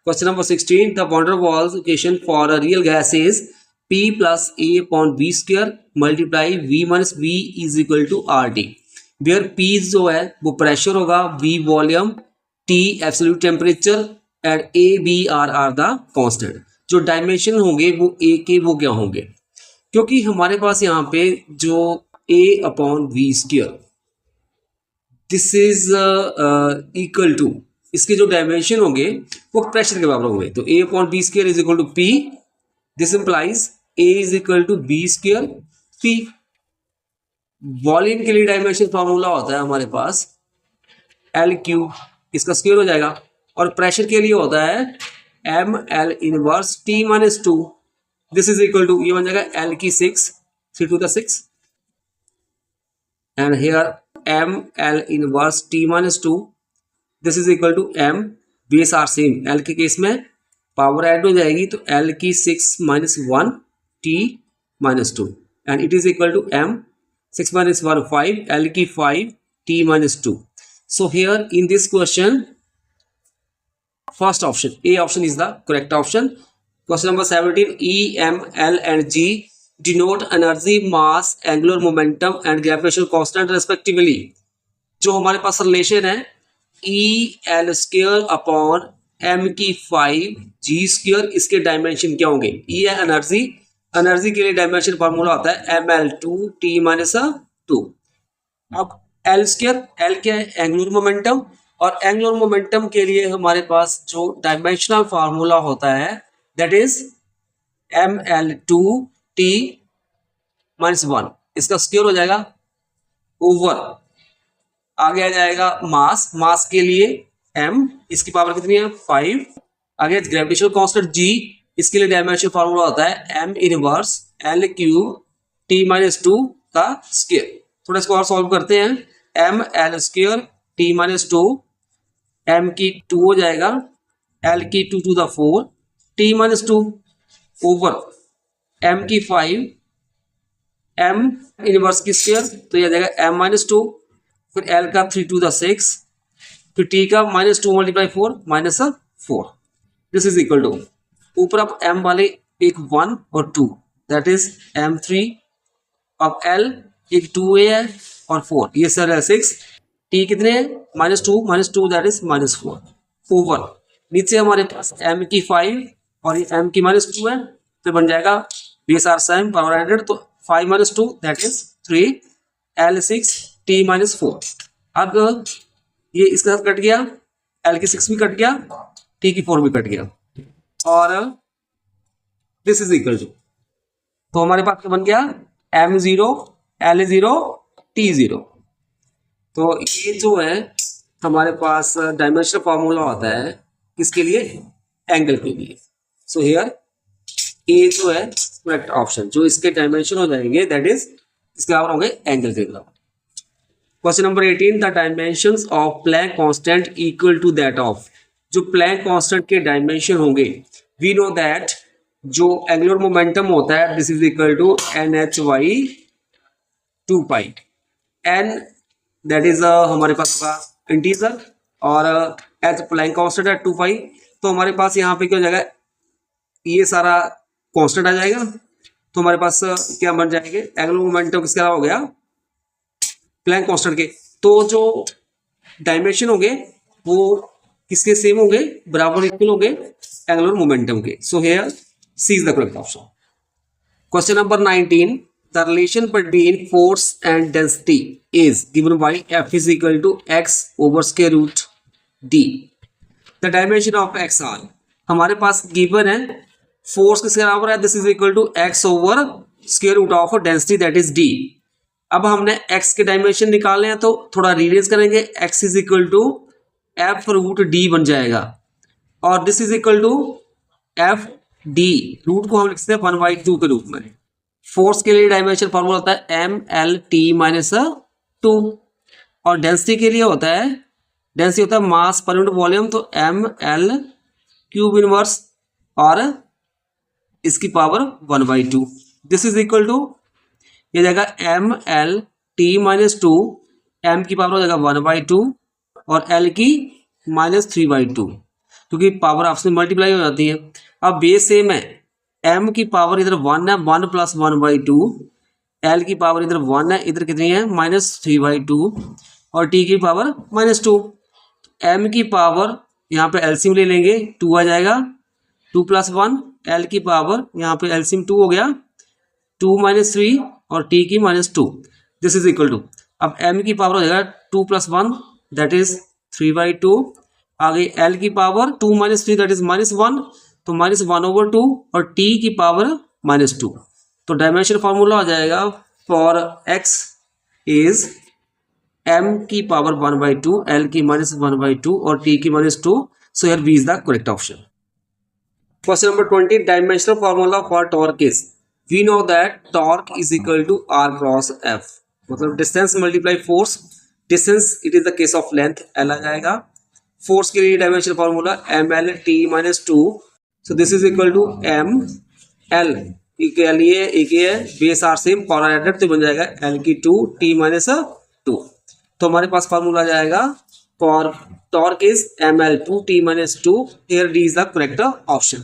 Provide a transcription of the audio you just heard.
Question number 16. The van der Waals equation for a real gas is P plus A upon V square multiply V minus V is equal to RT. Where P जो है वो pressure होगा, V volume, T absolute temperature and A B R the constant. जो dimension होंगे वो A के वो क्या होंगे, क्योंकि हमारे पास यहाँ पे जो A upon V square this is equal to, इसके जो डायमेंशन होंगे वो प्रेशर के बराबर होंगे. तो A upon B square is equal to P. This implies A is equal to B square P. Volume के लिए डायमेंशन फॉर्मूला होता है हमारे पास L/Q, इसका स्क्वायर हो जाएगा. और प्रेशर के लिए होता है ML inverse T minus 2. This is equal to, ये बन जाएगा L की 6, 3 to the 6 and here ML inverse T minus 2. This is equal to M. Base are same. L के केस में पावर ऐड हो जाएगी तो L की 6 minus 1 T minus 2 and it is equal to M. 6 minus 1 5, L की 5 T minus 2. So here in this question first option A option is the correct option. Question number 17. E, M, L and G denote energy, mass, angular momentum and gravitational constant respectively. जो हमारे पास relation है E L square upon M की 5 G square, इसके dimension क्या होंगे. E है energy, energy के लिए डायमेंशन फार्मूला होता है ML2 T माइनस 2. अब L स्क्वायर, L क्या है एंगुलर मोमेंटम, और एंगुलर मोमेंटम के लिए हमारे पास जो डायमेंशनल फार्मूला होता है that is ML2 T minus 1. इसका स्क्वायर हो जाएगा ओवर, आगे आ जाएगा मास, मास के लिए M, इसकी पावर कितनी है 5. आगे ग्रेविटेशनल कांस्टेंट G, इसके लिए डायमेंशन फार्मूला होता है M inverse L cube T minus 2 का स्क्वायर. थोड़ा इसको और सॉल्व करते हैं. M L square T minus 2, M की 2 हो जाएगा, L की 2 to the 4 T minus 2 over M की 5 M इनवर्स की स्क्वायर, तो यह आ जाएगा M माइनस 2, फिर L का 3 to the 6, फिर T का minus 2 multiply 4 minus 4. This is equal to, ऊपर आप M वाले एक 1 और 2 दैट इज M3, अब L एक 2A है और 4, ये सर है 6. T कितने हैं minus 2 that is minus 4 over, नीचे हमारे पास M की 5 और ये M की माइनस 2 है, तो बन जाएगा बेस आर सेम पावर 100, तो 5 minus 2 that is 3, L6 T minus 4. अब ये इसके साथ कट गया, L की 6 भी कट गया, T की 4 भी कट गया, और दिस इज इक्वल टू, तो हमारे पास क्या बन गया M0 L0 T0. तो ये जो है हमारे पास डायमेंशनल फार्मूला होता है किसके लिए, एंगल के लिए. सो हियर ए जो है करेक्ट ऑप्शन, जो इसके डायमेंशन हो जाएंगे दैट इज इसके बराबर होंगे एंगल के बराबर. Question number 18. The dimensions of Planck constant equal to that of. जो प्लैंक कांस्टेंट के डायमेंशन होंगे, वी नो दैट जो एंगुलर मोमेंटम होता है this is equal to NH/2 pi. N that is हमारे पास होगा इंटीजर और H प्लैंक कांस्टेंट है 2 पाई. तो हमारे पास यहाँ पे क्या हो जाएगा, ये सारा कांस्टेंट आ जाएगा, तो हमारे पास क्या बन जाएंगे एंगुलर मोमेंटम किसका हो गया प्लैंक कांस्टेंट के. तो जो डायमेंशन होंगे वो किसके सेम होंगे, बराबर इक्वल होंगे एंगुलर मोमेंटम के. So here C is the correct option. Question number 19. The relation between force and density is given by F is equal to X over square root D. The dimension of X are, हमारे पास given है force किसके बराबर है, this is equal to X over square root of density that is D. अब हमने X के dimension निकालने हैं तो थोड़ा रीअरेंज करेंगे, X is equal to F root D बन जाएगा, और this is equal to F D, root को हम लिखते हैं 1/2 के रूप में. फोर्स के लिए डायमेंशन फॉर्मूला होता है MLT माइनस 2, और डेंसिटी के लिए होता है, डेंसिटी होता है मास पर यूनिट वॉल्यूम, तो ML क्यूब इनवर्स और इसकी power 1/2. This is equal to, ये जाएगा MLT माइनस 2, M की पावर हो जाएगा 1/2 और L की -3/2. क्योंकि पावर आपस में मल्टीप्लाई हो जाती है। अब बेस सेम है, m की पावर इधर 1 है, 1 + 1/2, l की पावर इधर 1 है, इधर कितनी है -3/2, और t की पावर -2। m की पावर यहाँ पे एलसीएम ले लेंगे, 2 आ जाएगा, 2 + 1, l की पावर यहाँ पे एलसीएम 2 हो गया, 2 - 3 और t की -2, दिस इज इक्वल टू, अब m की पावर हो जाएगा 2 + 1 दैट इज 3/2, आ गई l की पावर 2 - 3 दैट इज -1, तो -1/2 और t की पावर -2। तो डायमेंशन फार्मूला हो जाएगा फॉर x इज m की पावर 1/2, l की -1/2 और t की -2, so here b is the correct option. Question number 20, dimensional formula for torque is, we know that torque is equal to r cross f, मतलब distance multiply force, distance it is the case of length, l आ जाएगा, force के लिए dimensional formula ml t - 2, so this is equal to m l के लिए एक है base are same power added, तो बन जाएगा l की 2 t - 2। तो हमारे पास फार्मूला आ जाएगा for torque is ml 2 t - 2, here d is the correct option.